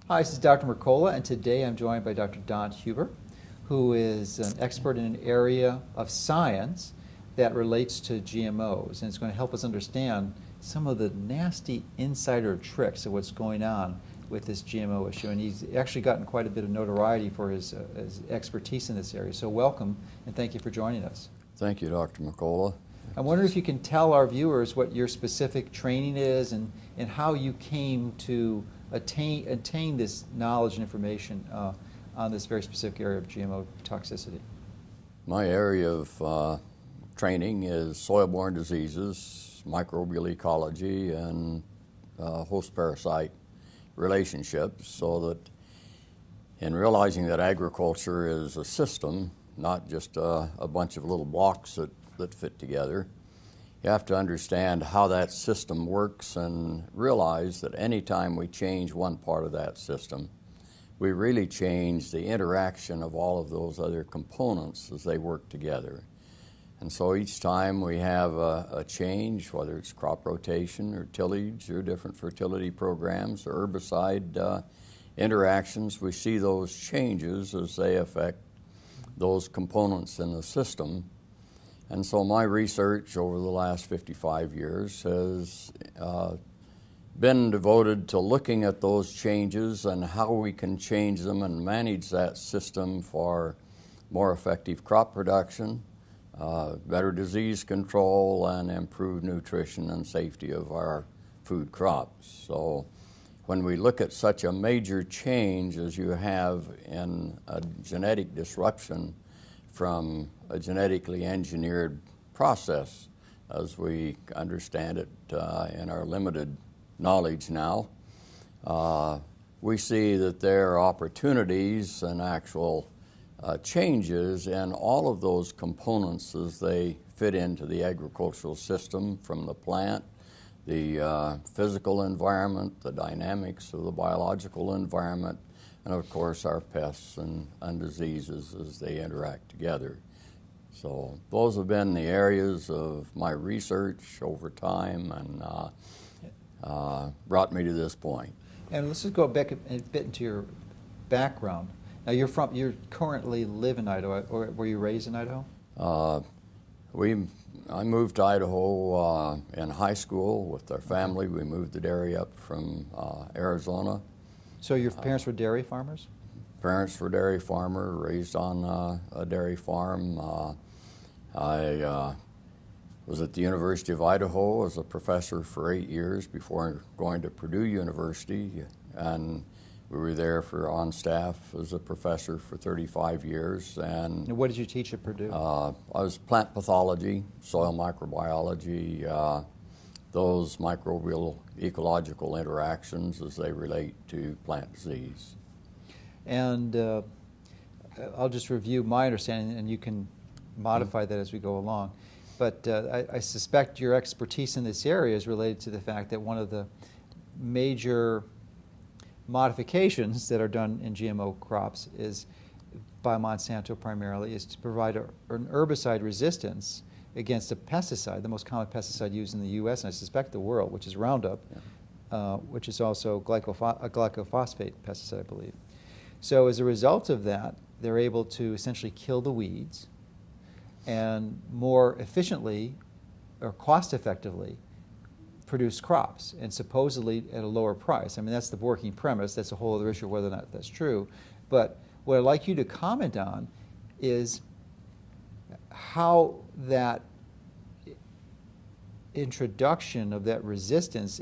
Hi, this is Dr. Mercola, and today I'm joined by Dr. Huber, who is an expert in an area of science that relates to GMOs, and it's going to help us understand some of the nasty insider tricks of what's going on with this GMO issue. And he's actually gotten quite a bit of notoriety for his expertise in this area. So welcome, and thank you for joining us. Thank you, Dr. Mercola. I wonder if you can tell our viewers what your specific training is and how you came to attain this knowledge and information on this very specific area of GMO toxicity. My area of training is soil-borne diseases, microbial ecology, and host-parasite relationships, so that in realizing that agriculture is a system, not just a bunch of little blocks that fit together, you have to understand how that system works and realize that any time we change one part of that system, we really change the interaction of all of those other components as they work together. And so each time we have a change, whether it's crop rotation or tillage or different fertility programs or herbicide interactions, we see those changes as they affect those components in the system. And so my research over the last 55 years has been devoted to looking at those changes and how we can change them and manage that system for more effective crop production, better disease control, and improved nutrition and safety of our food crops. So when we look at such a major change as you have in a genetic disruption from a genetically engineered process, as we understand it in our limited knowledge now, we see that there are opportunities and actual changes in all of those components as they fit into the agricultural system, from the plant, the physical environment, the dynamics of the biological environment, and of course our pests and diseases as they interact together. So those have been the areas of my research over time and brought me to this point. And let's just go back a bit into your background. Now you currently live in Idaho, or were you raised in Idaho? I moved to Idaho in high school with our family. We moved the dairy up from Arizona. So your parents were dairy farmers? Parents were dairy farmer, raised on a dairy farm. I was at the University of Idaho as a professor for 8 years before going to Purdue University, and we were there on staff as a professor for 35 years. And what did you teach at Purdue? I was plant pathology, soil microbiology, those microbial ecological interactions as they relate to plant disease. And I'll just review my understanding, and you can modify that as we go along. But I suspect your expertise in this area is related to the fact that one of the major modifications that are done in GMO crops is, by Monsanto primarily, is to provide an herbicide resistance against a pesticide, the most common pesticide used in the U.S. and I suspect the world, which is Roundup, which is also a glycophosphate pesticide, I believe. So as a result of that, they're able to essentially kill the weeds and more efficiently or cost-effectively produce crops, and supposedly at a lower price. I mean, that's the working premise. That's a whole other issue whether or not that's true. But what I'd like you to comment on is how that introduction of that resistance,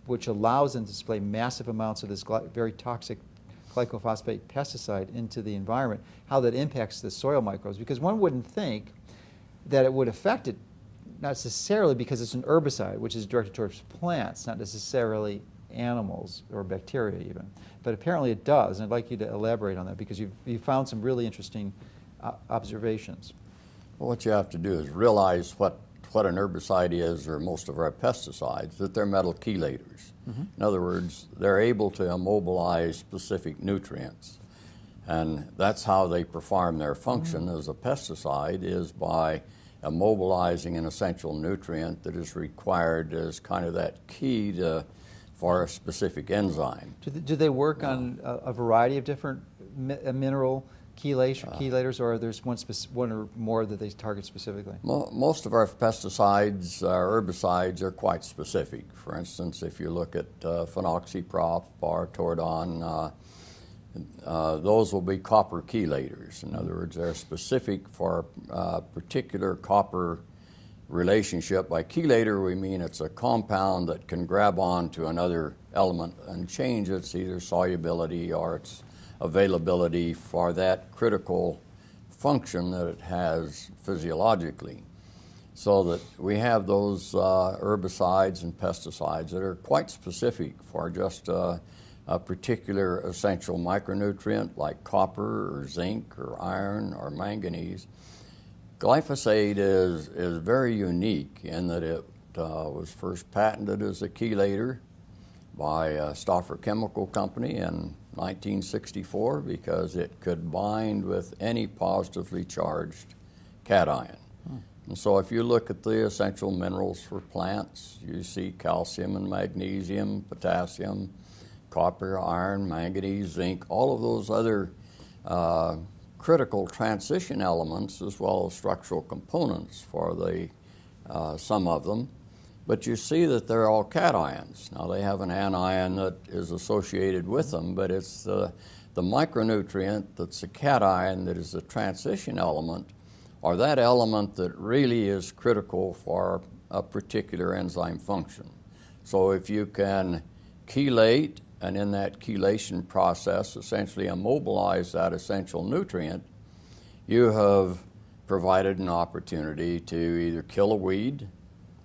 which allows them to display massive amounts of this very toxic glycophosphate pesticide into the environment, how that impacts the soil microbes. Because one wouldn't think that it would affect it, not necessarily because it's an herbicide, which is directed towards plants, not necessarily animals or bacteria even. But apparently it does, and I'd like you to elaborate on that, because you've found some really interesting observations. Well, what you have to do is realize what an herbicide is, or most of our pesticides, that they're metal chelators. In other words, they're able to immobilize specific nutrients. And that's how they perform their function as a pesticide, is by immobilizing an essential nutrient that is required as kind of that key to for a specific enzyme. Do they work on a variety of different mineral chelators, or there's one or more that they target specifically? Most of our pesticides, herbicides, are quite specific. For instance, if you look at phenoxyprop or tordon, those will be copper chelators. In other words, they're specific for a particular copper relationship. By chelator, we mean it's a compound that can grab on to another element and change its either solubility or its availability for that critical function that it has physiologically. So that we have those herbicides and pesticides that are quite specific for just a particular essential micronutrient like copper or zinc or iron or manganese. Glyphosate is very unique in that it was first patented as a chelator by Stauffer Chemical Company in 1964 because it could bind with any positively charged cation. And so if you look at the essential minerals for plants, you see calcium and magnesium, potassium, copper, iron, manganese, zinc, all of those other critical transition elements as well as structural components for the some of them. But you see that they're all cations. Now they have an anion that is associated with them, but it's the micronutrient that's a cation that is the transition element, or that element that really is critical for a particular enzyme function. So if you can chelate, and in that chelation process essentially immobilize that essential nutrient, you have provided an opportunity to either kill a weed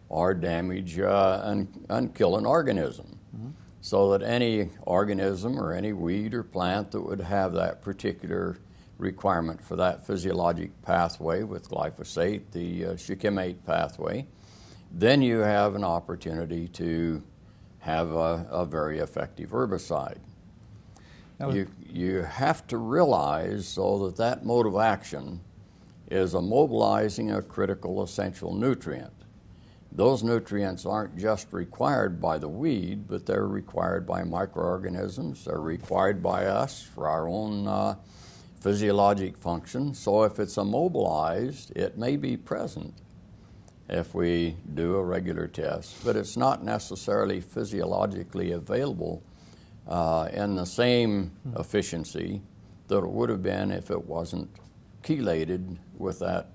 or damage and kill an organism. So that any organism or any weed or plant that would have that particular requirement for that physiologic pathway with glyphosate, the shikimate pathway, then you have an opportunity to have a very effective herbicide. You have to realize, though, that mode of action is immobilizing a critical essential nutrient. Those nutrients aren't just required by the weed, but they're required by microorganisms. They're required by us for our own physiologic function. So if it's immobilized, it may be present if we do a regular test, but it's not necessarily physiologically available in the same efficiency that it would have been if it wasn't chelated with that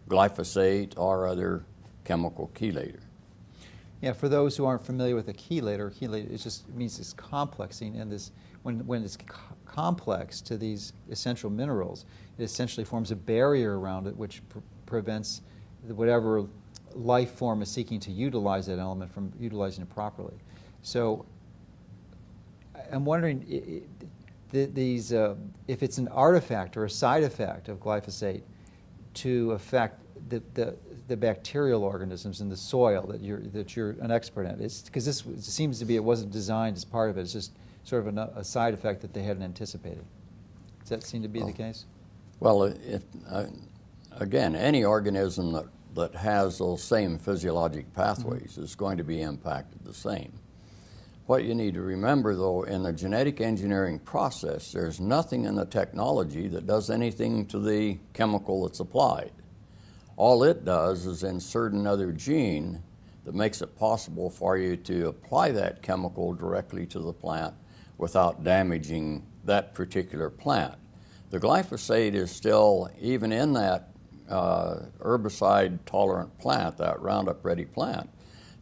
glyphosate or other chemical chelator. Yeah, for those who aren't familiar with a chelator, it just means it's complexing, and this when it's complex to these essential minerals, it essentially forms a barrier around it, which prevents whatever life form is seeking to utilize that element from utilizing it properly. So I'm wondering if it's an artifact or a side effect of glyphosate to affect the bacterial organisms in the soil that you're an expert at. Because this seems to be, it wasn't designed as part of it. It's just sort of a side effect that they hadn't anticipated. Does that seem to be the case? Well, again, any organism that has those same physiologic pathways is going to be impacted the same. What you need to remember, though, in the genetic engineering process, there's nothing in the technology that does anything to the chemical that's applied. All it does is insert another gene that makes it possible for you to apply that chemical directly to the plant without damaging that particular plant. The glyphosate is still, even in that herbicide-tolerant plant, that Roundup-ready plant,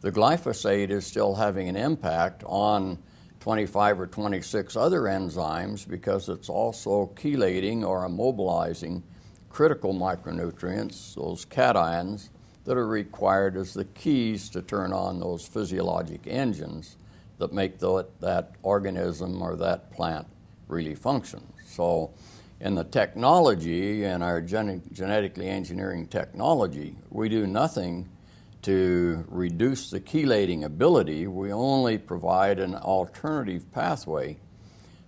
the glyphosate is still having an impact on 25 or 26 other enzymes because it's also chelating or immobilizing critical micronutrients, those cations, that are required as the keys to turn on those physiologic engines that make that organism or that plant really function. So in the technology, in our genetically engineering technology, we do nothing to reduce the chelating ability. We only provide an alternative pathway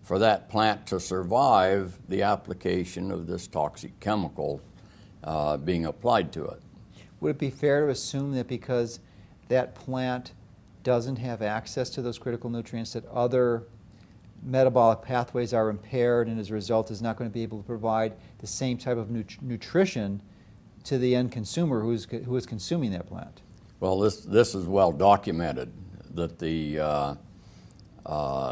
for that plant to survive the application of this toxic chemical being applied to it. Would it be fair to assume that because that plant doesn't have access to those critical nutrients, that other metabolic pathways are impaired, and as a result is not going to be able to provide the same type of nutrition to the end consumer who is consuming that plant? Well, this is well documented, that the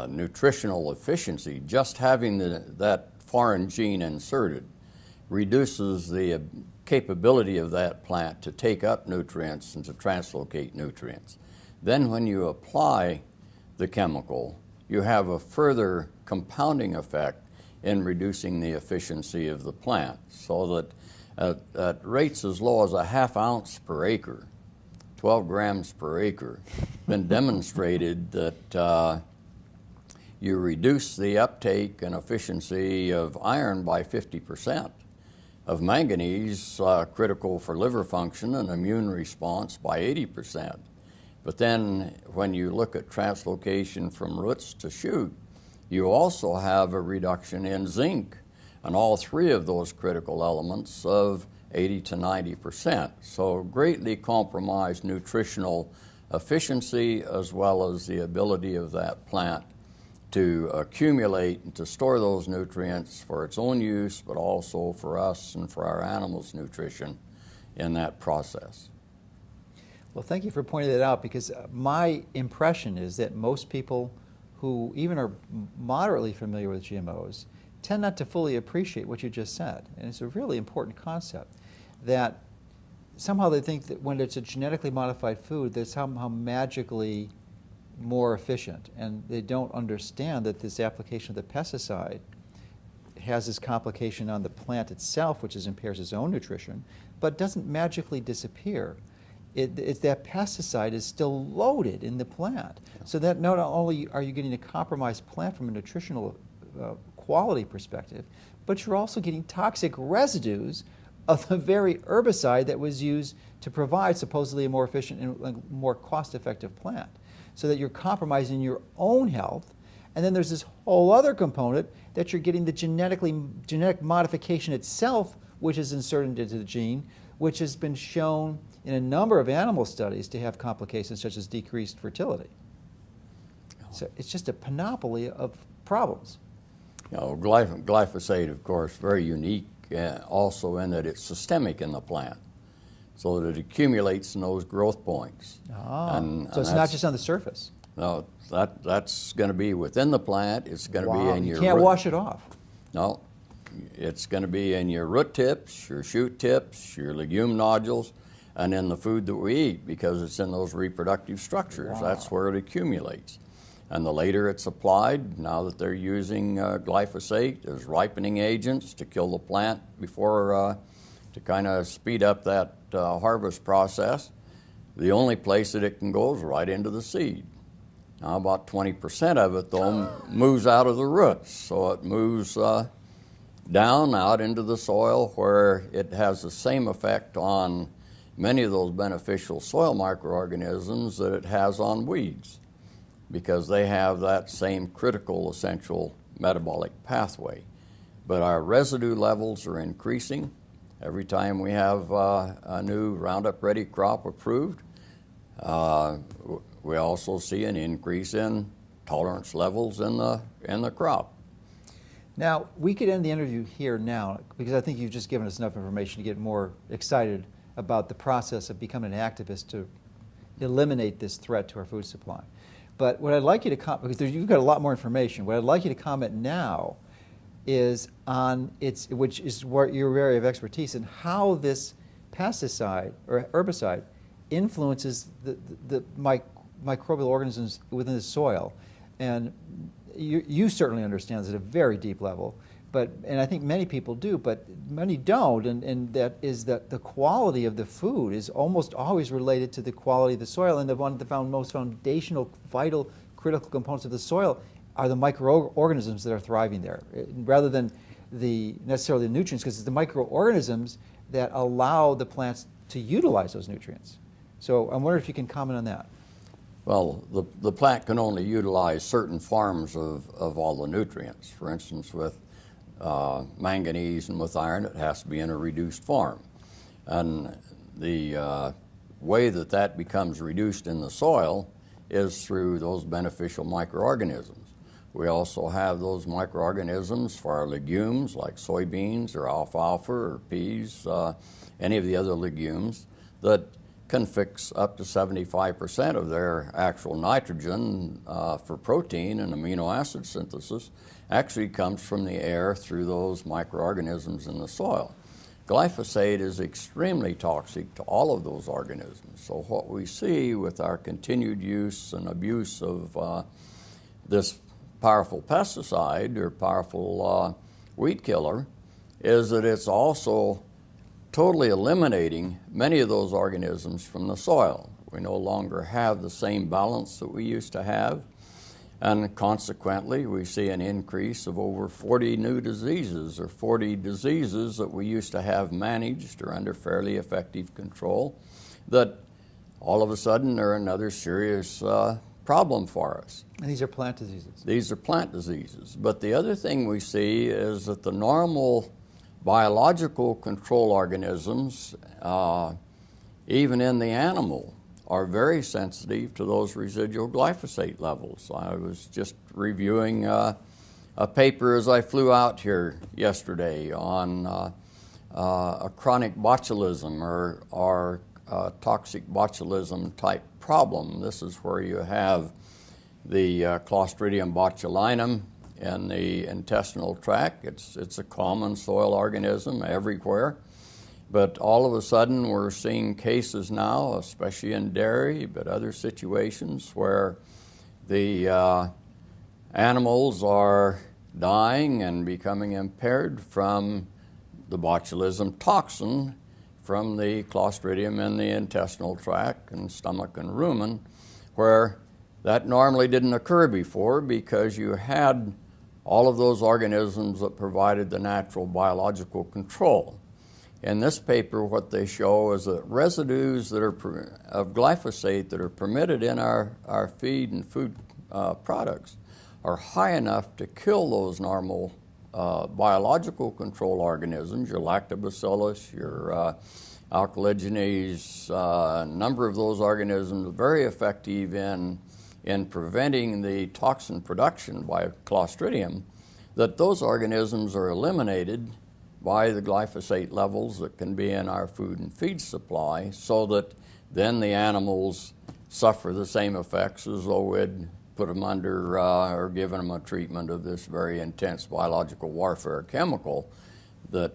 nutritional efficiency, just having that foreign gene inserted, reduces the capability of that plant to take up nutrients and to translocate nutrients. Then when you apply the chemical, you have a further compounding effect in reducing the efficiency of the plant, so that at rates as low as a ½ ounce per acre, 12 grams per acre, been demonstrated that you reduce the uptake and efficiency of iron by 50%, of manganese, critical for liver function and immune response, by 80%. But then when you look at translocation from roots to shoot, you also have a reduction in zinc, and all three of those critical elements of 80 to 90%. So greatly compromised nutritional efficiency, as well as the ability of that plant to accumulate and to store those nutrients for its own use, but also for us and for our animals' nutrition in that process. Well, thank you for pointing that out, because my impression is that most people who even are moderately familiar with GMOs tend not to fully appreciate what you just said. And it's a really important concept, that somehow they think that when it's a genetically modified food, they're somehow magically more efficient. And they don't understand that this application of the pesticide has this complication on the plant itself, which impairs its own nutrition, but doesn't magically disappear. That pesticide is still loaded in the plant. So that not only are you getting a compromised plant from a nutritional quality perspective, but you're also getting toxic residues of the very herbicide that was used to provide supposedly a more efficient and more cost-effective plant. So that you're compromising your own health. And then there's this whole other component that you're getting the genetic modification itself, which is inserted into the gene, which has been shown in a number of animal studies to have complications such as decreased fertility. So it's just a panoply of problems. You know, glyphosate, of course, very unique also in that it's systemic in the plant, so that it accumulates in those growth points. So it's not just on the surface. No, that's going to be within the plant. It's going to be in your You can't wash it off. No, it's going to be in your root tips, your shoot tips, your legume nodules, and in the food that we eat, because it's in those reproductive structures. Wow. That's where it accumulates. And the later it's applied, now that they're using glyphosate as ripening agents to kill the plant before, to kind of speed up that harvest process, the only place that it can go is right into the seed. Now about 20% of it, though, moves out of the roots. So it moves down out into the soil, where it has the same effect on many of those beneficial soil microorganisms that it has on weeds, because they have that same critical essential metabolic pathway. But our residue levels are increasing. Every time we have a new Roundup Ready crop approved, we also see an increase in tolerance levels in the crop. Now, we could end the interview here now, because I think you've just given us enough information to get more excited about the process of becoming an activist to eliminate this threat to our food supply. But what I'd like you to comment, because you've got a lot more information, what I'd like you to comment now is on which is your area of expertise, and how this pesticide or herbicide influences the microbial organisms within the soil. And you certainly understand this at a very deep level, and I think many people do, but many don't, and that is that the quality of the food is almost always related to the quality of the soil, and the most foundational, vital, critical components of the soil are the microorganisms that are thriving there, rather than necessarily the nutrients, because it's the microorganisms that allow the plants to utilize those nutrients. So I'm wondering if you can comment on that. Well, the plant can only utilize certain forms of all the nutrients. For instance, with manganese and with iron, it has to be in a reduced form. And the way that becomes reduced in the soil is through those beneficial microorganisms. We also have those microorganisms for our legumes like soybeans or alfalfa or peas, any of the other legumes, that can fix up to 75% of their actual nitrogen for protein and amino acid synthesis actually comes from the air through those microorganisms in the soil. Glyphosate is extremely toxic to all of those organisms. So what we see with our continued use and abuse of this powerful pesticide or powerful weed killer is that it's also totally eliminating many of those organisms from the soil. We no longer have the same balance that we used to have, and consequently we see an increase of over 40 new diseases, or 40 diseases that we used to have managed or under fairly effective control, that all of a sudden are another serious problem for us. And these are plant diseases? These are plant diseases. But the other thing we see is that the normal biological control organisms, even in the animal, are very sensitive to those residual glyphosate levels. I was just reviewing a paper as I flew out here yesterday on a chronic botulism or toxic botulism type problem. This is where you have the Clostridium botulinum in the intestinal tract. It's a common soil organism everywhere. But all of a sudden we're seeing cases now, especially in dairy, but other situations where the animals are dying and becoming impaired from the botulism toxin from the Clostridium in the intestinal tract and stomach and rumen, where that normally didn't occur before because you had all of those organisms that provided the natural biological control. In this paper, what they show is that residues that are of glyphosate that are permitted in our feed and food products are high enough to kill those normal biological control organisms, your lactobacillus, your alkaligenes, a number of those organisms are very effective in preventing the toxin production by Clostridium, that those organisms are eliminated by the glyphosate levels that can be in our food and feed supply, so that then the animals suffer the same effects as though we'd put them under or given them a treatment of this very intense biological warfare chemical that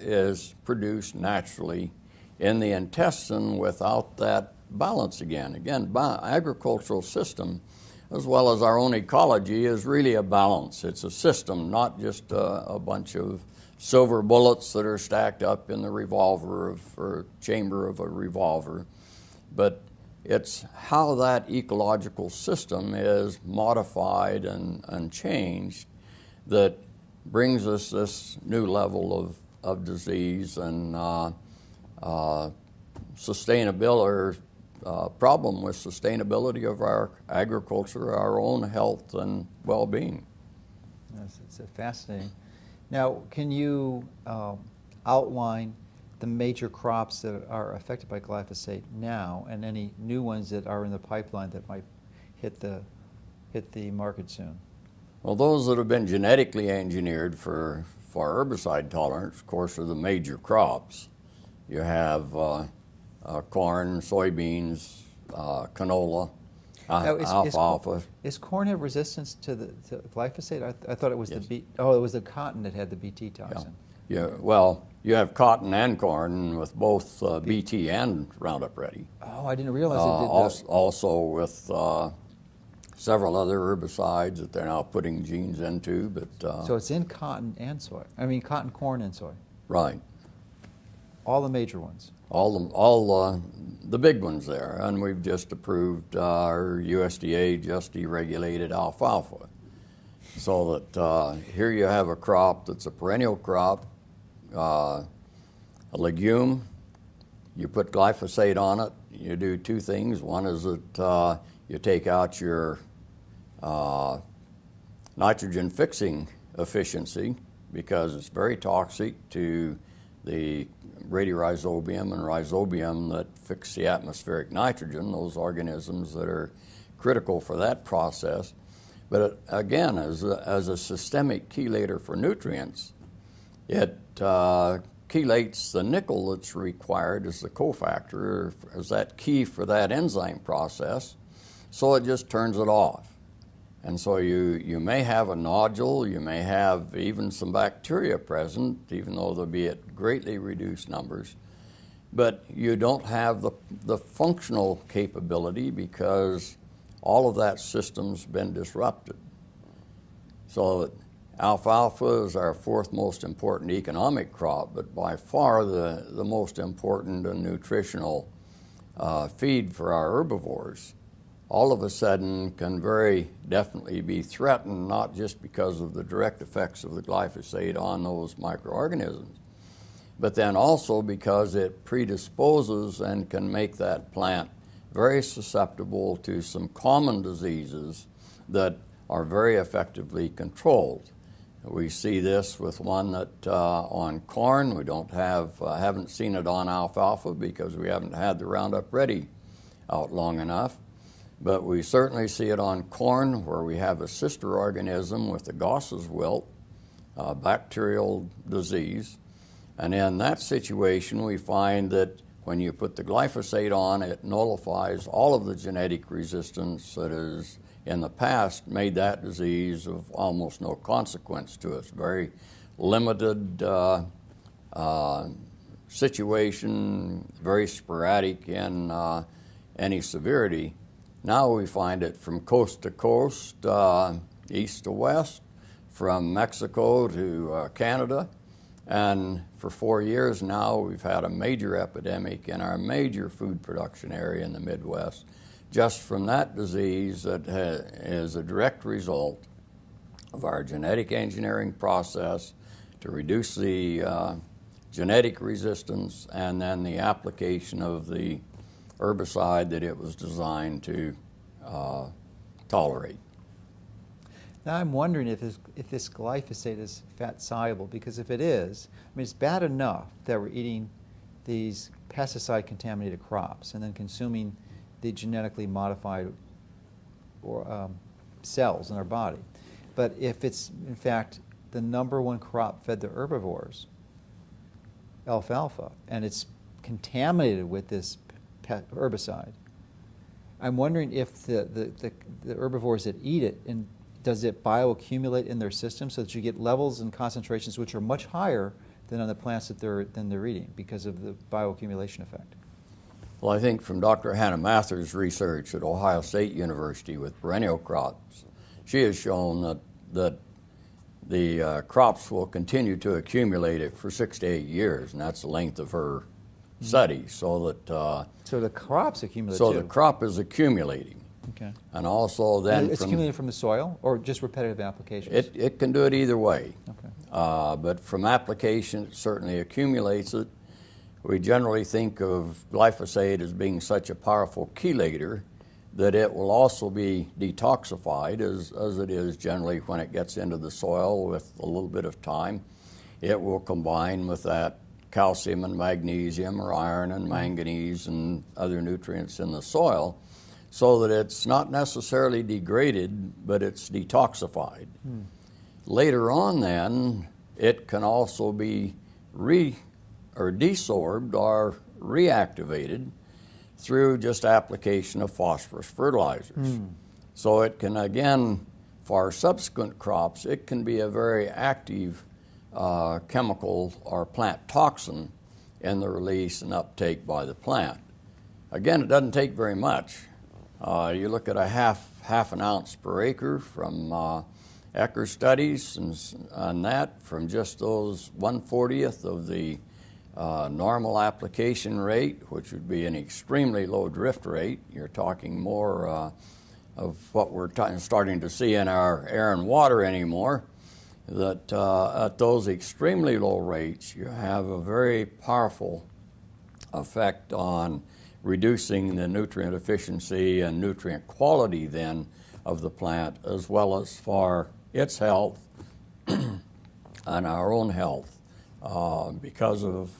is produced naturally in the intestine without that balance again. Again, agricultural system, as well as our own ecology, is really a balance. It's a system, not just a bunch of silver bullets that are stacked up in the revolver or chamber of a revolver, but it's how that ecological system is modified and changed that brings us this new level of disease and sustainability, problem with sustainability of our agriculture, our own health and well-being. Yes, it's fascinating. Now, can you outline the major crops that are affected by glyphosate now, and any new ones that are in the pipeline that might hit the market soon? Well, those that have been genetically engineered for herbicide tolerance, of course, are the major crops. You have corn, soybeans, canola, alfalfa. Is corn have resistance to glyphosate? I thought it was the beet. Oh, it was the cotton that had the Bt toxin. Yeah. Well, you have cotton and corn with both Bt and Roundup Ready. Oh, I didn't realize it did that. Also with several other herbicides that they're now putting genes into. But so it's in cotton and soy. I mean, cotton, corn, and soy. Right. All the major ones. All the big ones there, and we've just approved our USDA just deregulated alfalfa, so that here you have a crop that's a perennial crop, a legume. You put glyphosate on it. You do two things. One is that you take out your nitrogen fixing efficiency because it's very toxic to the radiorhizobium and rhizobium that fix the atmospheric nitrogen, those organisms that are critical for that process. But again, as a systemic chelator for nutrients, it chelates the nickel that's required as the cofactor, as that key for that enzyme process, so it just turns it off. And so you may have a nodule, you may have even some bacteria present, even though they'll be at greatly reduced numbers, but you don't have the functional capability because all of that system's been disrupted. So alfalfa is our fourth most important economic crop, but by far the most important and nutritional feed for our herbivores, all of a sudden can very definitely be threatened, not just because of the direct effects of the glyphosate on those microorganisms, but then also because it predisposes and can make that plant very susceptible to some common diseases that are very effectively controlled. We see this with one that on corn. We haven't seen it on alfalfa because we haven't had the Roundup Ready out long enough. But we certainly see it on corn, where we have a sister organism with the Gauss's wilt, bacterial disease. And in that situation, we find that when you put the glyphosate on, it nullifies all of the genetic resistance that has, in the past, made that disease of almost no consequence to us. Very limited situation, very sporadic in any severity. Now we find it from coast to coast, east to west, from Mexico to Canada. And for 4 years now, we've had a major epidemic in our major food production area in the Midwest, just from that disease that is a direct result of our genetic engineering process to reduce the genetic resistance and then the application of the herbicide that it was designed to tolerate. Now I'm wondering if this glyphosate is fat soluble, because if it is, I mean, it's bad enough that we're eating these pesticide contaminated crops and then consuming the genetically modified cells in our body. But if it's in fact the #1 crop fed to herbivores, alfalfa, and it's contaminated with this herbicide, I'm wondering if the herbivores that eat it, and does it bioaccumulate in their system so that you get levels and concentrations which are much higher than on the plants that they're eating because of the bioaccumulation effect? Well, I think from Dr. Hannah Mather's research at Ohio State University with perennial crops, she has shown that the crops will continue to accumulate it for 6 to 8 years, and that's the length of her study. So that so the crops accumulate so too. the crop is accumulating. Okay. And also then it's accumulating from the soil or just repetitive applications? It can do it either way. Okay. But from application, it certainly accumulates it. We generally think of glyphosate as being such a powerful chelator that it will also be detoxified, as it is generally when it gets into the soil with a little bit of time. It will combine with that calcium and magnesium or iron and manganese and other nutrients in the soil so that it's not necessarily degraded, but it's detoxified. Later on then, it can also be desorbed or reactivated through just application of phosphorus fertilizers. So it can, again, for subsequent crops, it can be a very active chemical or plant toxin in the release and uptake by the plant. Again, it doesn't take very much. You look at a half an ounce per acre from Ecker studies and that from just those 1/40th of the normal application rate, which would be an extremely low drift rate. You're talking more of what we're starting to see in our air and water anymore, that at those extremely low rates, you have a very powerful effect on reducing the nutrient efficiency and nutrient quality then of the plant, as well as for its health and our own health because of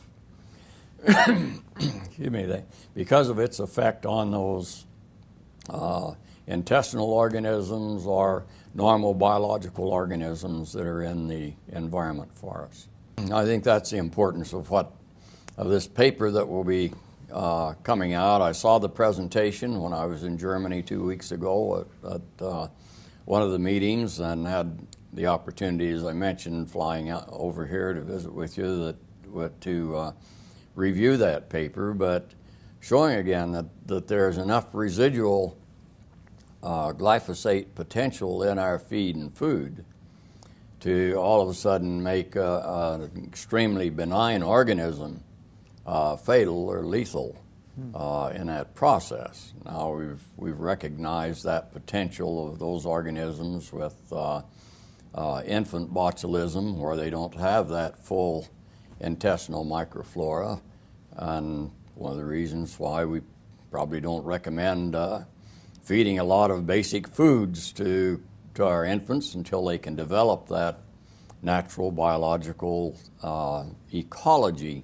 excuse me, because of its effect on those intestinal organisms or normal biological organisms that are in the environment for us. I think that's the importance of this paper that will be coming out. I saw the presentation when I was in Germany 2 weeks ago at one of the meetings, and had the opportunity, as I mentioned, flying out over here to visit with you to review that paper, but showing again that there's enough residual glyphosate potential in our feed and food to all of a sudden make an extremely benign organism fatal or lethal in that process. Now we've recognized that potential of those organisms with infant botulism, where they don't have that full intestinal microflora, and one of the reasons why we probably don't recommend feeding a lot of basic foods to our infants until they can develop that natural biological ecology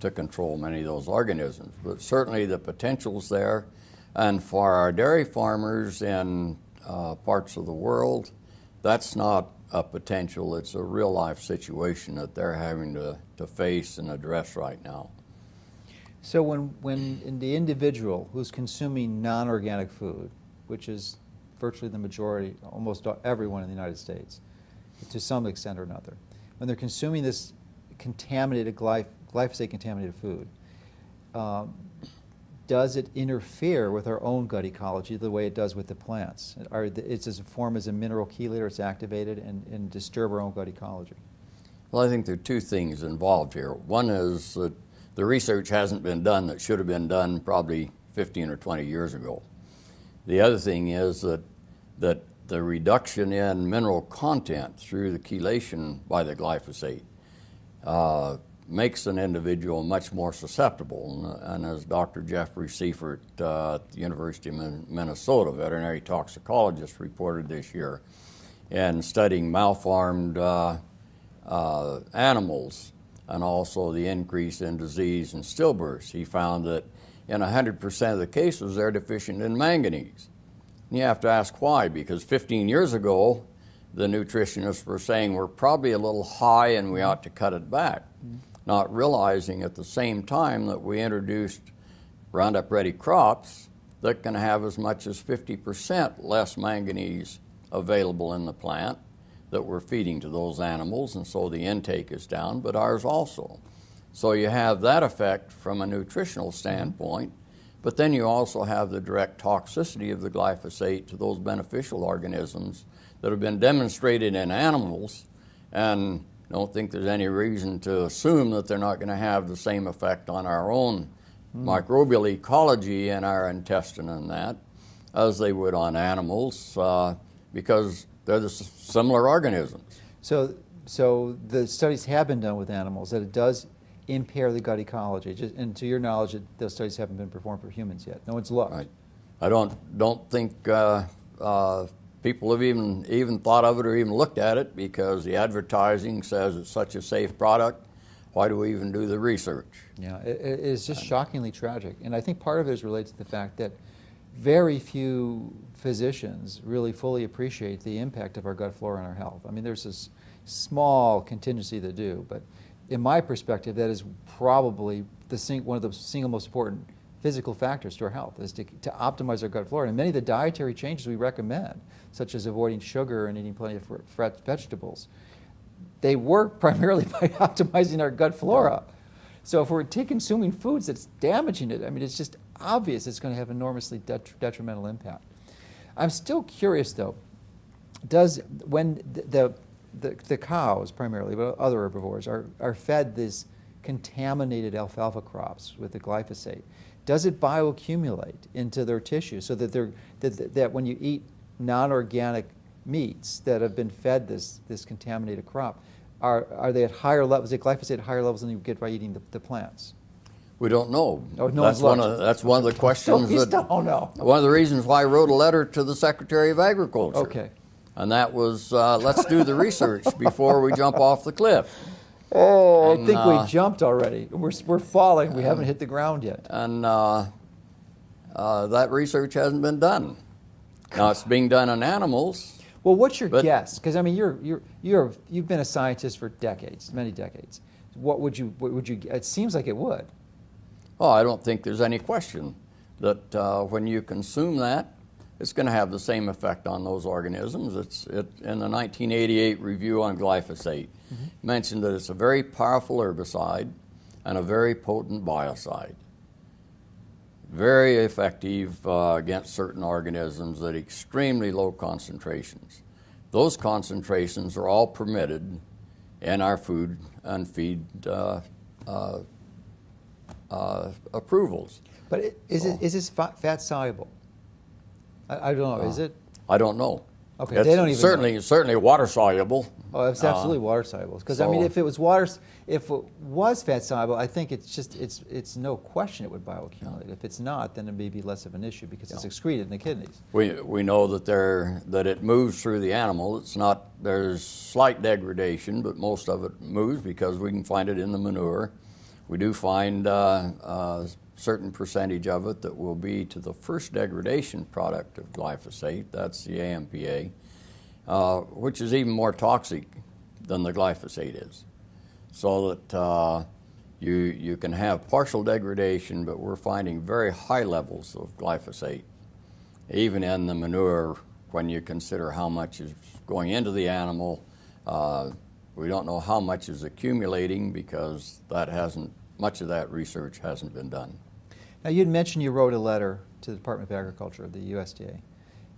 to control many of those organisms. But certainly the potential's there, and for our dairy farmers in parts of the world, that's not a potential, it's a real life situation that they're having to face and address right now. So when in the individual who's consuming non-organic food, which is virtually the majority, almost everyone in the United States, to some extent or another, when they're consuming this contaminated glyphosate-contaminated food, does it interfere with our own gut ecology the way it does with the plants? Does it form as a mineral chelator, it's activated, and disturb our own gut ecology? Well, I think there are two things involved here. One is that the research hasn't been done that should have been done probably 15 or 20 years ago. The other thing is that the reduction in mineral content through the chelation by the glyphosate makes an individual much more susceptible. And as Dr. Jeffrey Seifert at the University of Minnesota, veterinary toxicologist, reported this year in studying malformed animals and also the increase in disease and stillbirths, he found that in 100% of the cases they're deficient in manganese. And you have to ask why, because 15 years ago the nutritionists were saying we're probably a little high and we ought to cut it back, not realizing at the same time that we introduced Roundup Ready crops that can have as much as 50% less manganese available in the plant that we're feeding to those animals, and so the intake is down, but ours also. So you have that effect from a nutritional standpoint, but then you also have the direct toxicity of the glyphosate to those beneficial organisms that have been demonstrated in animals, and I don't think there's any reason to assume that they're not going to have the same effect on our own microbial ecology in our intestine and that as they would on animals, because they're the similar organisms. So the studies have been done with animals that it does impair the gut ecology. And to your knowledge, those studies haven't been performed for humans yet. No one's looked. Right. I don't think people have even thought of it or even looked at it, because the advertising says it's such a safe product. Why do we even do the research? Yeah, it is just shockingly tragic. And I think part of it is related to the fact that very few physicians really fully appreciate the impact of our gut flora on our health. I mean, there's this small contingency that do, but in my perspective, that is probably one of the single most important physical factors to our health, is to optimize our gut flora. And many of the dietary changes we recommend, such as avoiding sugar and eating plenty of fresh vegetables, they work primarily by optimizing our gut flora. So if we're consuming foods that's damaging it, I mean, it's just obvious it's going to have enormously detrimental impact. I'm still curious, though, when the cows primarily, but other herbivores, are fed these contaminated alfalfa crops with the glyphosate, does it bioaccumulate into their tissue so that that when you eat non-organic meats that have been fed this contaminated crop, are they at higher levels, is glyphosate at higher levels than you get by eating the plants? We don't know. Oh, no that's one of the questions. We still don't know. One of the reasons why I wrote a letter to the Secretary of Agriculture. Okay. And that was, let's do the research before we jump off the cliff. Oh, And, I think we jumped already. We're falling. We haven't hit the ground yet. And that research hasn't been done. Now it's being done on animals. Well, what's your But- guess? Because I mean, you've been a scientist for decades, many decades. What would you? It seems like it would. Oh, I don't think there's any question that when you consume that, it's going to have the same effect on those organisms. In the 1988 review on glyphosate, mentioned that it's a very powerful herbicide and a very potent biocide. Very effective against certain organisms at extremely low concentrations. Those concentrations are all permitted in our food and feed approvals. But is this fat soluble? I don't know. Is it? I don't know. Okay, It's they don't even certainly water soluble. Oh, it's absolutely water soluble. Because I mean, if it was fat soluble, I think it's no question it would bioaccumulate. If it's not, then it may be less of an issue because it's excreted in the kidneys. We know that it moves through the animal. It's not, there's slight degradation, but most of it moves because we can find it in the manure. We do find a certain percentage of it that will be to the first degradation product of glyphosate. That's the AMPA. Which is even more toxic than the glyphosate is. So that you can have partial degradation, but we're finding very high levels of glyphosate, even in the manure when you consider how much is going into the animal. We don't know how much is accumulating because much of that research hasn't been done. Now, you'd mentioned you wrote a letter to the Department of Agriculture of the USDA.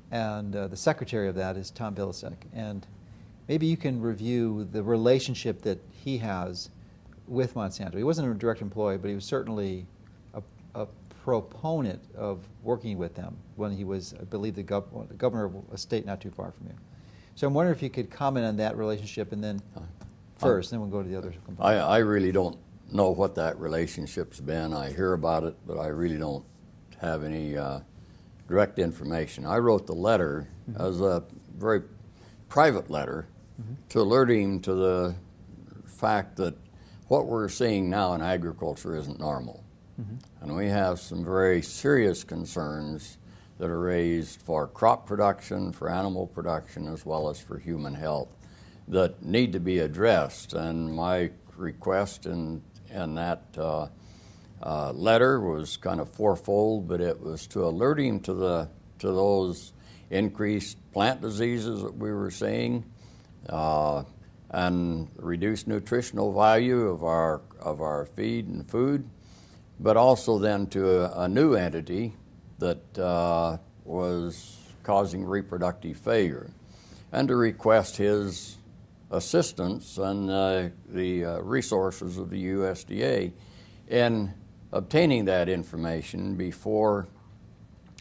And the secretary of that is Tom Bilasek. And maybe you can review the relationship that he has with Monsanto. He wasn't a direct employee, but he was certainly a proponent of working with them when he was, I believe, the governor of a state not too far from you. So I'm wondering if you could comment on that relationship and then first, then we'll go to the other components. I really don't know what that relationship's been. I hear about it, but I really don't have any direct information. I wrote the letter as a very private letter to alert him to the fact that what we're seeing now in agriculture isn't normal. And we have some very serious concerns that are raised for crop production, for animal production, as well as for human health that need to be addressed. And my request in that letter was kind of fourfold, but it was to alert him to those increased plant diseases that we were seeing, and reduced nutritional value of our feed and food, but also then to a new entity that was causing reproductive failure, and to request his assistance and the resources of the USDA in obtaining that information before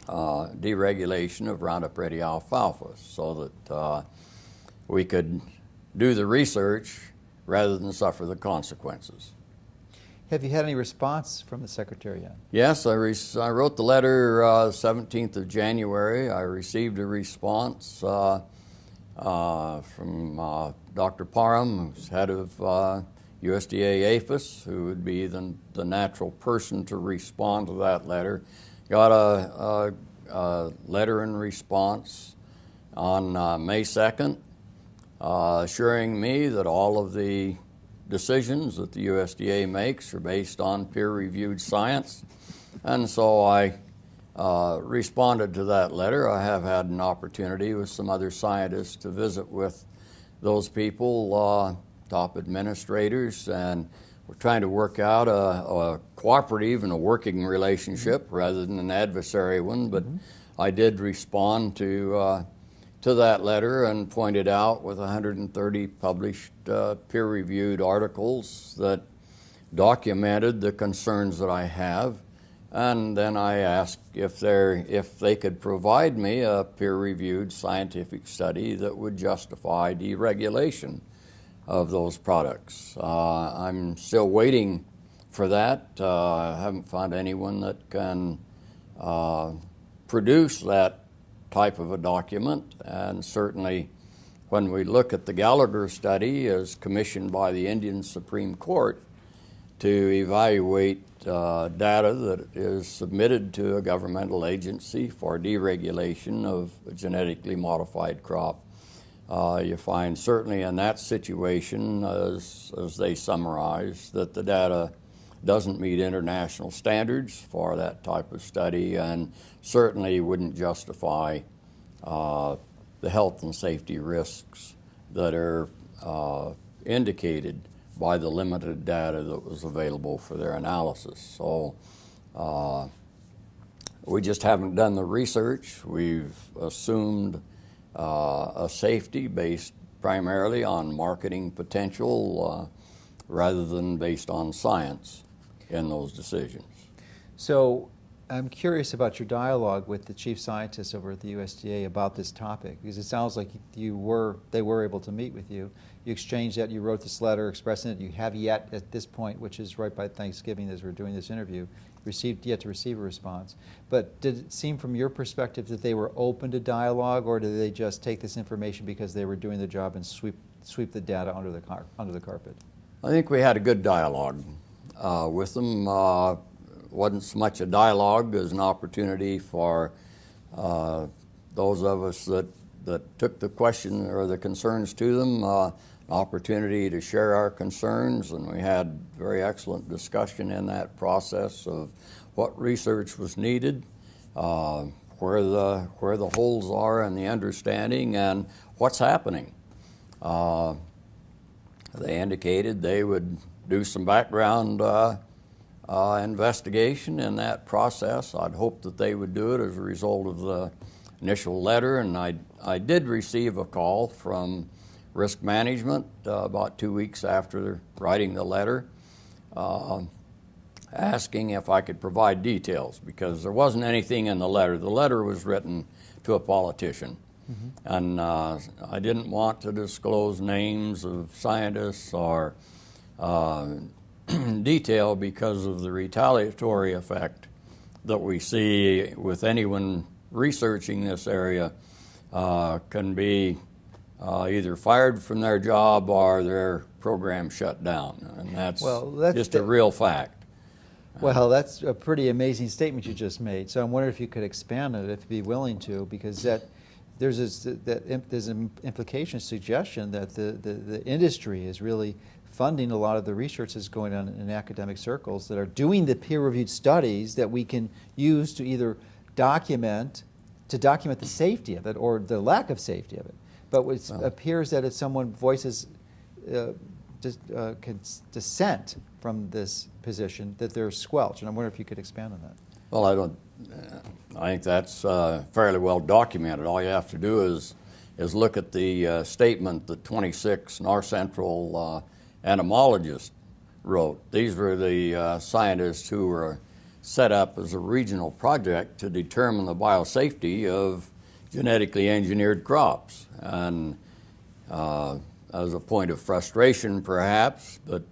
deregulation of Roundup Ready alfalfa, so that we could do the research rather than suffer the consequences. Have you had any response from the secretary yet? Yes, I wrote the letter 17th of January. I received a response from Dr. Parham, who's head of USDA APHIS, who would be the natural person to respond to that letter. Got a letter in response on May 2nd, assuring me that all of the decisions that the USDA makes are based on peer-reviewed science. And so I responded to that letter. I have had an opportunity with some other scientists to visit with those people, top administrators, and we're trying to work out a cooperative and a working relationship rather than an adversary one. But I did respond to that letter and pointed out with 130 published peer-reviewed articles that documented the concerns that I have. And then I asked if they could provide me a peer-reviewed scientific study that would justify deregulation of those products. I'm still waiting for that. I haven't found anyone that can produce that type of a document, and certainly when we look at the Gallagher study as commissioned by the Indian Supreme Court to evaluate data that is submitted to a governmental agency for deregulation of a genetically modified crop, you find certainly in that situation, as they summarize, that the data doesn't meet international standards for that type of study and certainly wouldn't justify the health and safety risks that are indicated by the limited data that was available for their analysis. So we just haven't done the research. We've assumed a safety based primarily on marketing potential rather than based on science in those decisions. So I'm curious about your dialogue with the chief scientists over at the USDA about this topic, because it sounds like they were able to meet with you. You exchanged that, you wrote this letter expressing it. You have yet at this point, which is right by Thanksgiving as we're doing this interview, yet to receive a response. But did it seem from your perspective that they were open to dialogue, or did they just take this information because they were doing the job and sweep the data under the carpet? I think we had a good dialogue with them. Wasn't so much a dialogue as an opportunity for those of us that took the question or the concerns to them, an opportunity to share our concerns, and we had very excellent discussion in that process of what research was needed, where the holes are in the understanding, and what's happening. They indicated they would do some background investigation in that process. I'd hoped that they would do it as a result of the initial letter, and I did receive a call from Risk Management about 2 weeks after writing the letter, asking if I could provide details, because there wasn't anything in the letter. The letter was written to a politician, and I didn't want to disclose names of scientists or detail because of the retaliatory effect that we see with anyone researching this area. Can be either fired from their job or their program shut down, and that's just a real fact. Well, that's a pretty amazing statement you just made. So I'm wondering if you could expand on it, if you'd be willing to, because there's an implication, suggestion that the industry is really funding a lot of the research that's going on in academic circles that are doing the peer-reviewed studies that we can use to either document the safety of it or the lack of safety of it. But it appears that if someone voices dissent from this position, that they're squelched. And I wonder if you could expand on that. Well, I think that's fairly well documented. All you have to do is look at the statement that 26 North Central entomologists wrote. These were the scientists who were set up as a regional project to determine the biosafety of genetically engineered crops. And as a point of frustration perhaps, but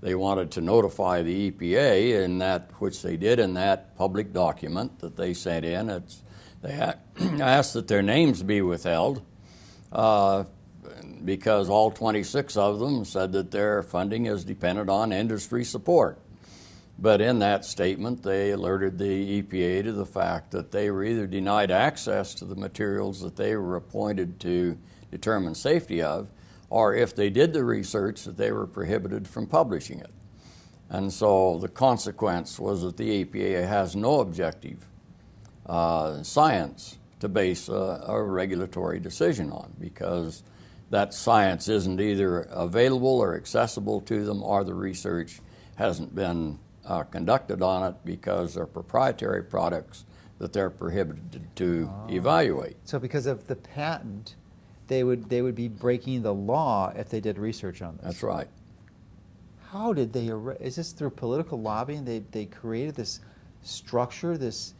they wanted to notify the EPA, in that which they did in that public document that they sent in. They asked that their names be withheld because all 26 of them said that their funding is dependent on industry support. But in that statement, they alerted the EPA to the fact that they were either denied access to the materials that they were appointed to determine safety of, or if they did the research, that they were prohibited from publishing it. And so the consequence was that the EPA has no objective science to base a regulatory decision on, because that science isn't either available or accessible to them, or the research hasn't been conducted on it because they're proprietary products that they're prohibited to evaluate. So because of the patent, they would be breaking the law if they did research on this. That's right. How did they is this through political lobbying? They created this structure, this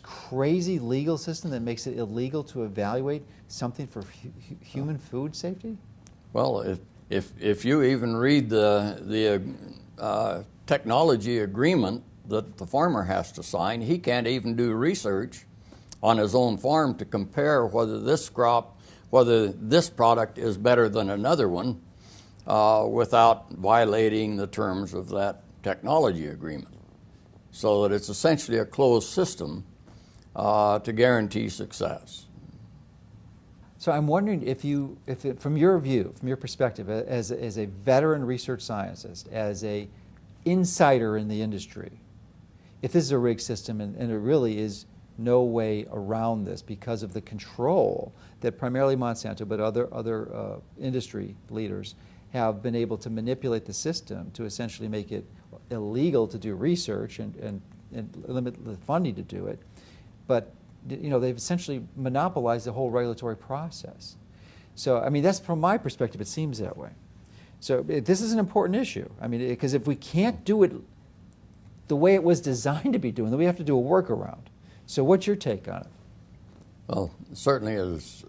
crazy legal system that makes it illegal to evaluate something for human food safety? Well, if you even read the technology agreement that the farmer has to sign, he can't even do research on his own farm to compare whether this crop whether this product is better than another one without violating the terms of that technology agreement. So that it's essentially a closed system to guarantee success. So I'm wondering from your view, from your perspective, as a veteran research scientist, as a insider in the industry, if this is a rigged system, and there really is no way around this because of the control that primarily Monsanto, but other industry leaders have been able to manipulate the system to essentially make it illegal to do research and limit the funding to do it. But they've essentially monopolized the whole regulatory process. So, I mean, that's from my perspective, it seems that way. So this is an important issue. I mean, because if we can't do it the way it was designed to be doing, then we have to do a workaround. So what's your take on it? Well, certainly as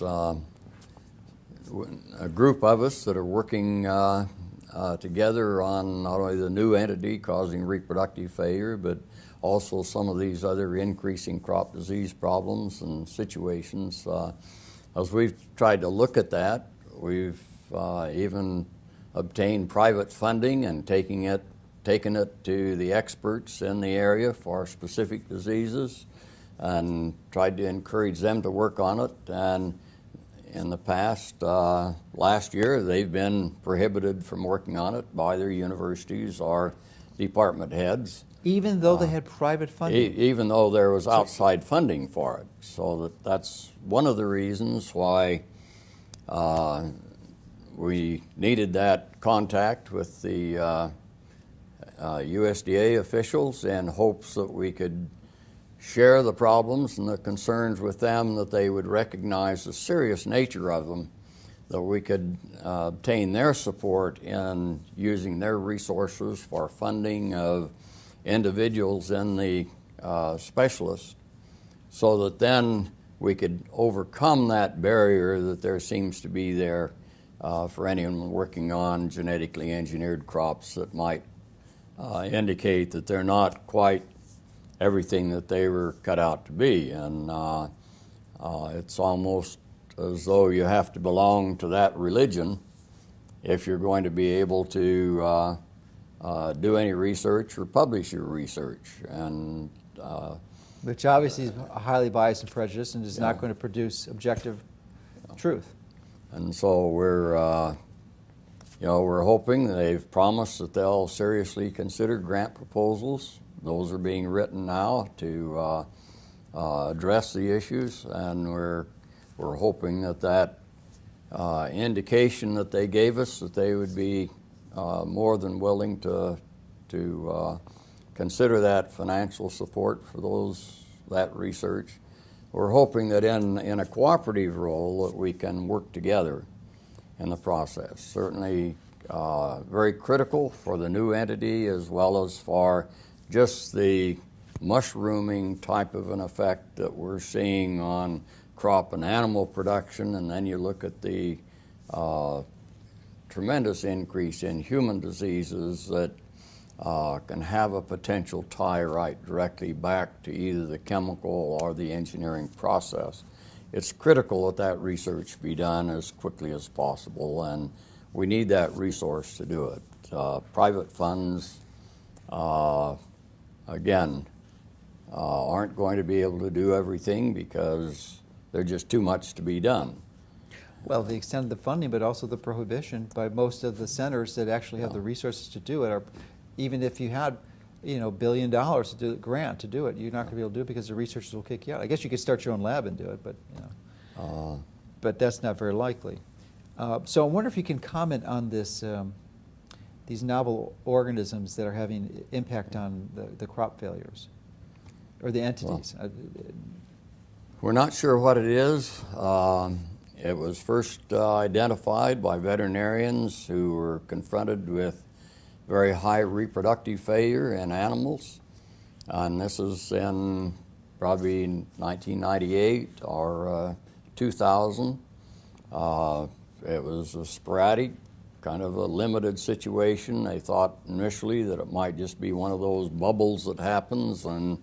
a group of us that are working together on not only the new entity causing reproductive failure, but also some of these other increasing crop disease problems and situations. As we've tried to look at that, we've even obtained private funding and taken it to the experts in the area for specific diseases and tried to encourage them to work on it. And in the past, last year, they've been prohibited from working on it by their universities or department heads. Even though they had private funding? Even though there was outside funding for it. So that's one of the reasons why we needed that contact with the USDA officials in hopes that we could share the problems and the concerns with them, that they would recognize the serious nature of them, that we could obtain their support in using their resources for funding of individuals in the specialists, so that then we could overcome that barrier that there seems to be there for anyone working on genetically engineered crops that might indicate that they're not quite everything that they were cut out to be. And it's almost as though you have to belong to that religion if you're going to be able to do any research or publish your research. And which obviously is highly biased and prejudiced and is not going to produce objective truth. And so we're hoping, they've promised that they'll seriously consider grant proposals. Those are being written now to address the issues, and we're hoping that indication that they gave us, that they would be more than willing to consider that financial support for that research. We're hoping that in a cooperative role that we can work together in the process. Certainly very critical for the new entity, as well as for just the mushrooming type of an effect that we're seeing on crop and animal production. And then you look at the tremendous increase in human diseases that can have a potential tie right directly back to either the chemical or the engineering process. It's critical that research be done as quickly as possible, and we need that resource to do it. Private funds, again, aren't going to be able to do everything because there's just too much to be done. Well, the extent of the funding, but also the prohibition by most of the centers that actually have the resources to do it. Are, even if you had, $1 billion to do grant to do it, you're not going to be able to do it because the researchers will kick you out. I guess you could start your own lab and do it, but but that's not very likely. So I wonder if you can comment on this, these novel organisms that are having impact on the crop failures, or the entities. Well, we're not sure what it is. It was first identified by veterinarians who were confronted with very high reproductive failure in animals. And this is in probably 1998 or 2000. It was a sporadic, kind of a limited situation. They thought initially that it might just be one of those bubbles that happens and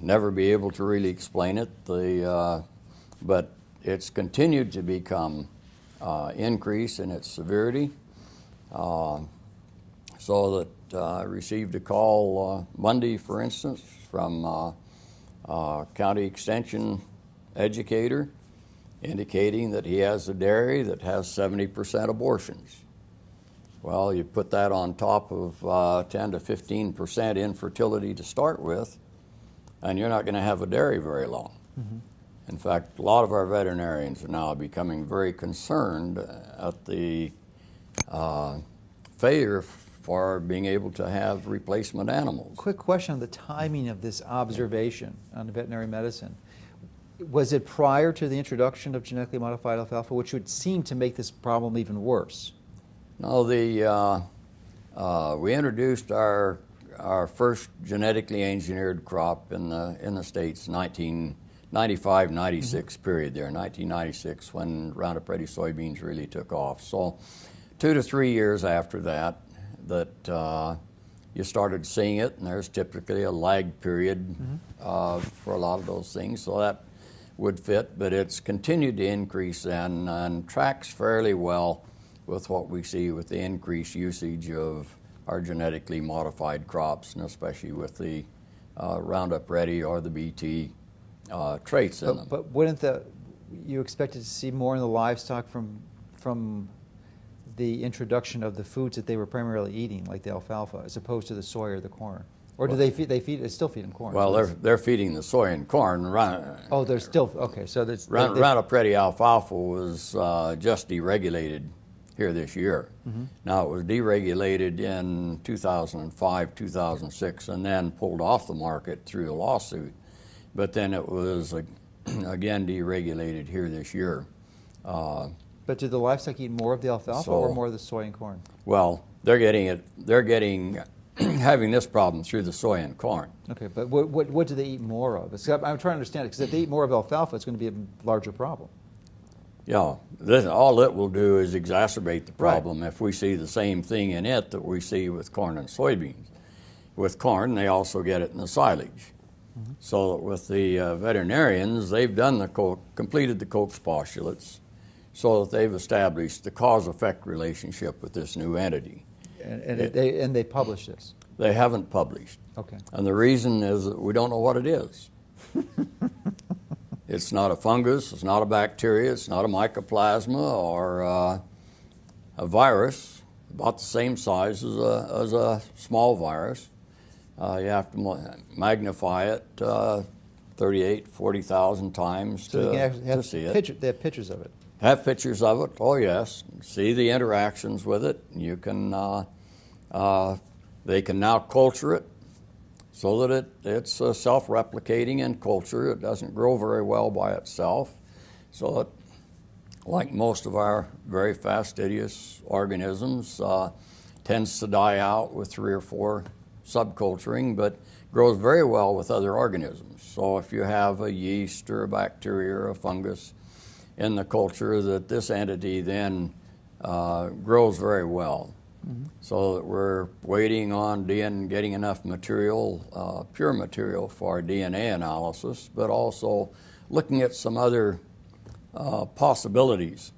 never be able to really explain it. But it's continued to become increase in its severity. So that I received a call Monday, for instance, from a county extension educator indicating that he has a dairy that has 70% abortions. Well, you put that on top of 10 to 15% infertility to start with, and you're not going to have a dairy very long. Mm-hmm. In fact, a lot of our veterinarians are now becoming very concerned at the failure for being able to have replacement animals. Quick question on the timing of this observation on veterinary medicine. Was it prior to the introduction of genetically modified alfalfa, which would seem to make this problem even worse? No, we introduced our first genetically engineered crop in the States, 1995-96 period there, 1996 when Roundup Ready soybeans really took off. So 2 to 3 years after that you started seeing it, and there's typically a lag period for a lot of those things, so that would fit, but it's continued to increase and tracks fairly well with what we see with the increased usage of our genetically modified crops, and especially with the Roundup Ready or the BT traits in them. But wouldn't you expected to see more in the livestock from the introduction of the foods that they were primarily eating, like the alfalfa, as opposed to the soy or the corn? Or do they still feed them corn? Well, they're feeding the soy and corn. Oh, they're still, okay, so that's... Roundup Ready alfalfa was just deregulated here this year. Mm-hmm. Now, it was deregulated in 2005, 2006, and then pulled off the market through a lawsuit. But then it was again deregulated here this year. But do the livestock eat more of the alfalfa or more of the soy and corn? Well, they're getting having this problem through the soy and corn. Okay, but what do they eat more of? I'm trying to understand it, because if they eat more of alfalfa, it's going to be a larger problem. Yeah, all it will do is exacerbate the problem. Right. If we see the same thing in it that we see with corn and soybeans. With corn, they also get it in the silage. Mm-hmm. So with the veterinarians, they've done completed the Koch's postulates, so that they've established the cause-effect relationship with this new entity. And they publish this? They haven't published. Okay. And the reason is that we don't know what it is. It's not a fungus, it's not a bacteria, it's not a mycoplasma or a virus, about the same size as a small virus. You have to magnify it 38, 40,000 times to see it. They have pictures of it. Have pictures of it, oh yes. See the interactions with it. You can, they can now culture it so that it's self-replicating in culture. It doesn't grow very well by itself. So it, like most of our very fastidious organisms, tends to die out with 3 or 4 subculturing, but grows very well with other organisms. So if you have a yeast or a bacteria or a fungus in the culture, that this entity then grows very well. Mm-hmm. So that we're waiting on getting enough material, pure material for DNA analysis, but also looking at some other possibilities.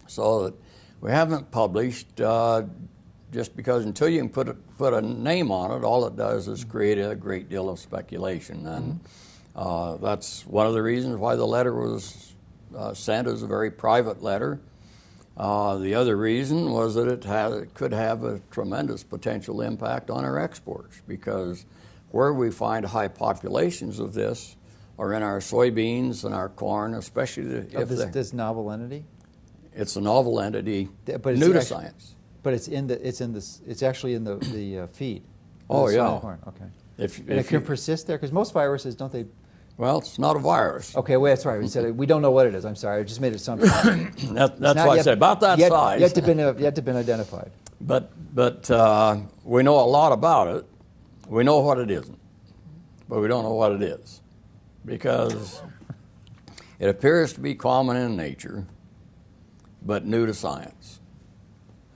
So that we haven't published just because until you can put a name on it, all it does is create a great deal of speculation. And that's one of the reasons why the letter was sent as a very private letter. The other reason was that it could have a tremendous potential impact on our exports, because where we find high populations of this are in our soybeans and our corn, especially this novel entity. It's a novel entity, new to science. But it's actually in the feed. Oh yeah. Corn. Okay. If it can persist there, because most viruses, don't they? Well, it's not a virus. Okay, well, that's right. We said we don't know what it is. I'm sorry, I just made it sound. That's why I said about that size. Yet to been identified. But we know a lot about it. We know what it isn't, but we don't know what it is, because it appears to be common in nature, but new to science,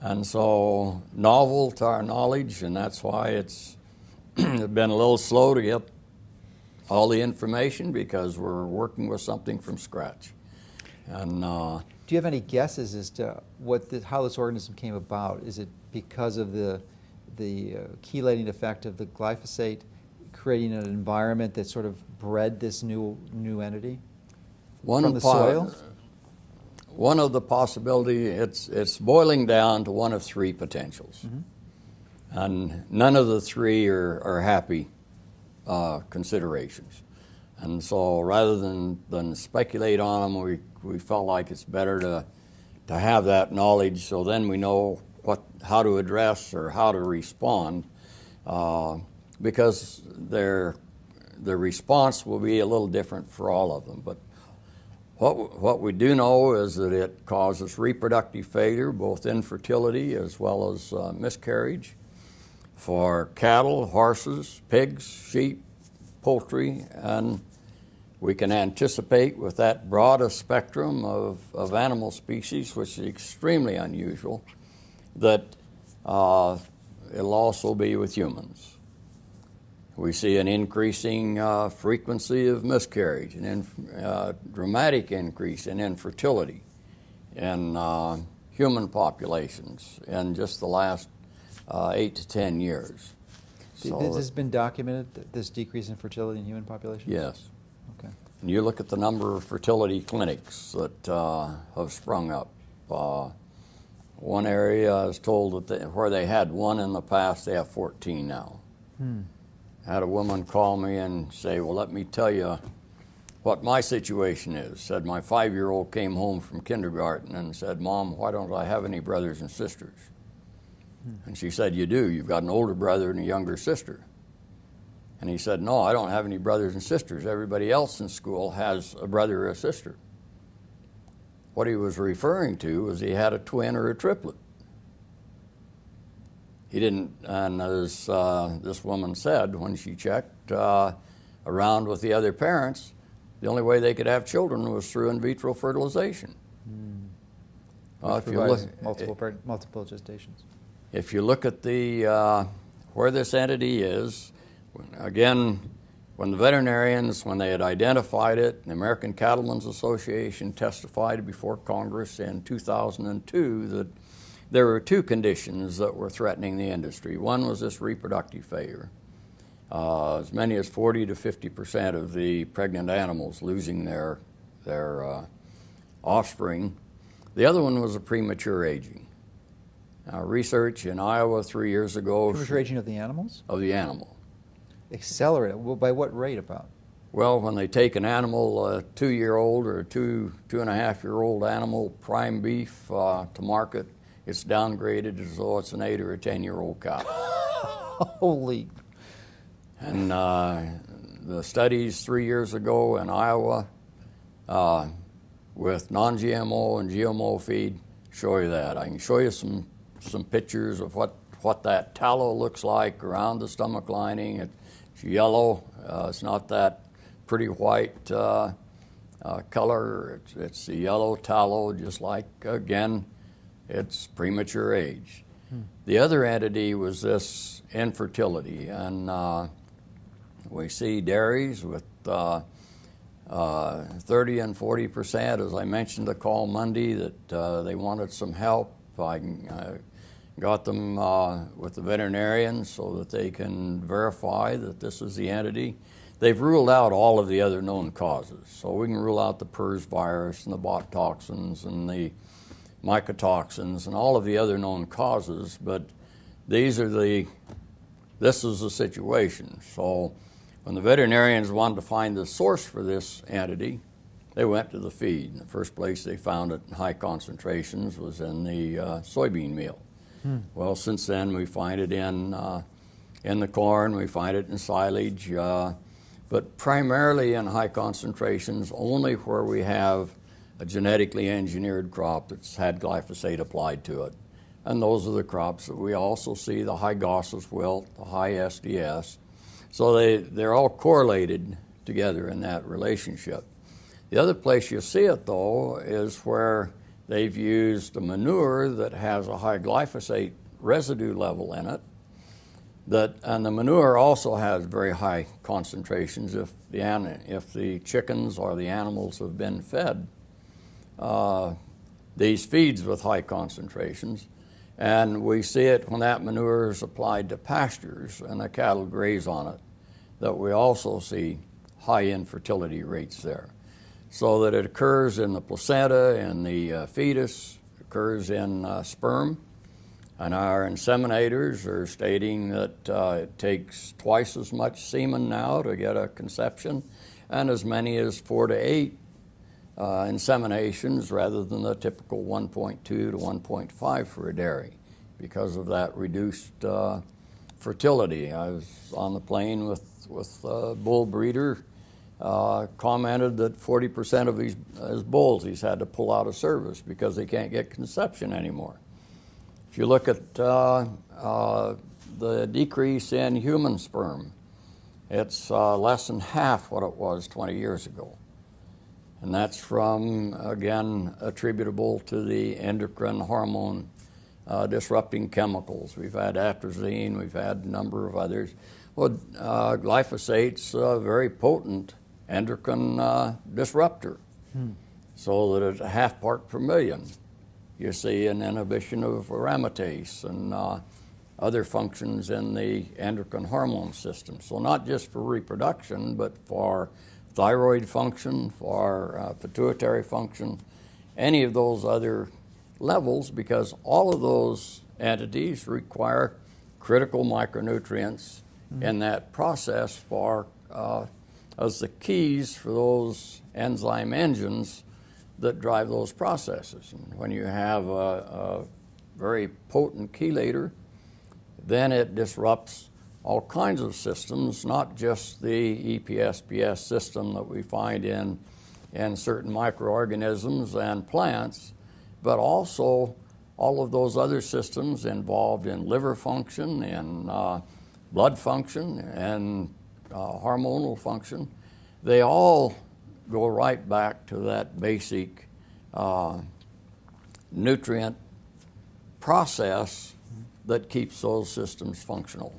and so novel to our knowledge, and that's why it's been a little slow to get all the information, because we're working with something from scratch. And Do you have any guesses as to how this organism came about? Is it because of the chelating effect of the glyphosate creating an environment that sort of bred this new entity from the soil? One of the possibility, it's boiling down to one of three potentials. Mm-hmm. And none of the three are happy considerations. And so rather than speculate on them, we felt like it's better to have that knowledge, so then we know how to address or how to respond, because the response will be a little different for all of them. But what we do know is that it causes reproductive failure, both infertility as well as miscarriage, for cattle, horses, pigs, sheep, poultry, and we can anticipate with that broadest spectrum of animal species, which is extremely unusual, that it'll also be with humans. We see an increasing frequency of miscarriage, a dramatic increase in infertility in human populations in just the last 8 to 10 years. So this has been documented, this decrease in fertility in human populations? Yes. Okay. And you look at the number of fertility clinics that have sprung up. One area is told that where they had one in the past, they have 14 now. I had a woman call me and say, well, let me tell you what my situation is. Said my 5-year-old came home from kindergarten and said, Mom, why don't I have any brothers and sisters? And she said, you do. You've got an older brother and a younger sister. And he said, no, I don't have any brothers and sisters. Everybody else in school has a brother or a sister. What he was referring to was he had a twin or a triplet. He didn't, and as this woman said when she checked around with the other parents, the only way they could have children was through in vitro fertilization. If you look, multiple gestations. If you look at where this entity is, again, when the veterinarians, when they had identified it, the American Cattlemen's Association testified before Congress in 2002 that there were two conditions that were threatening the industry. One was this reproductive failure. As many as 40 to 50% of the pregnant animals losing their offspring. The other one was a premature aging. Now, research in Iowa 3 years ago... Premature aging of the animals? Of the animal. Accelerate. Well, by what rate about? Well, when they take an animal, a 2-year-old or a 2.5-year-old animal, prime beef, to market, it's downgraded as though it's an 8 or a 10-year-old cow. Holy. And the studies 3 years ago in Iowa with non-GMO and GMO feed show you that. I can show you some pictures of what that tallow looks like around the stomach lining. It's yellow. It's not that pretty white color. It's the yellow tallow, just like, again, it's premature age. The other entity was this infertility, and we see dairies with 30 and 40%. As I mentioned the call Monday that they wanted some help. I got them with the veterinarians so that they can verify that this is the entity. They've ruled out all of the other known causes. So we can rule out the PRRS virus and the bot toxins and the mycotoxins and all of the other known causes, but this is the situation. So when the veterinarians wanted to find the source for this entity, they went to the feed. In the first place they found it in high concentrations was in the soybean meal. Well, since then we find it in the corn, we find it in silage, but primarily in high concentrations only where we have a genetically engineered crop that's had glyphosate applied to it. And those are the crops that we also see the high Gosses wilt, the high SDS. So they're all correlated together in that relationship. The other place you see it, though, is where they've used a manure that has a high glyphosate residue level in it. And the manure also has very high concentrations if the chickens or the animals have been fed these feeds with high concentrations. And we see it when that manure is applied to pastures and the cattle graze on it, that we also see high infertility rates there. So that it occurs in the placenta, in the fetus, occurs in sperm. And our inseminators are stating that it takes twice as much semen now to get a conception, and as many as 4 to 8 inseminations rather than the typical 1.2 to 1.5 for a dairy because of that reduced fertility. I was on the plane with a bull breeder, commented that 40% of his bulls he's had to pull out of service because they can't get conception anymore. If you look at the decrease in human sperm, it's less than half what it was 20 years ago. And that's from, again, attributable to the endocrine hormone disrupting chemicals. We've had atrazine, we've had a number of others. Well, glyphosate's a very potent endocrine disruptor, so that at a 1/2 part per million, you see an inhibition of aromatase and other functions in the endocrine hormone system. So not just for reproduction, but for thyroid function, for pituitary function, any of those other levels, because all of those entities require critical micronutrients in that process for as the keys for those enzyme engines that drive those processes. And when you have a very potent chelator, then it disrupts all kinds of systems, not just the EPSPS system that we find in certain microorganisms and plants, but also all of those other systems involved in liver function, in blood function, and hormonal function. They all go right back to that basic nutrient process that keeps those systems functional.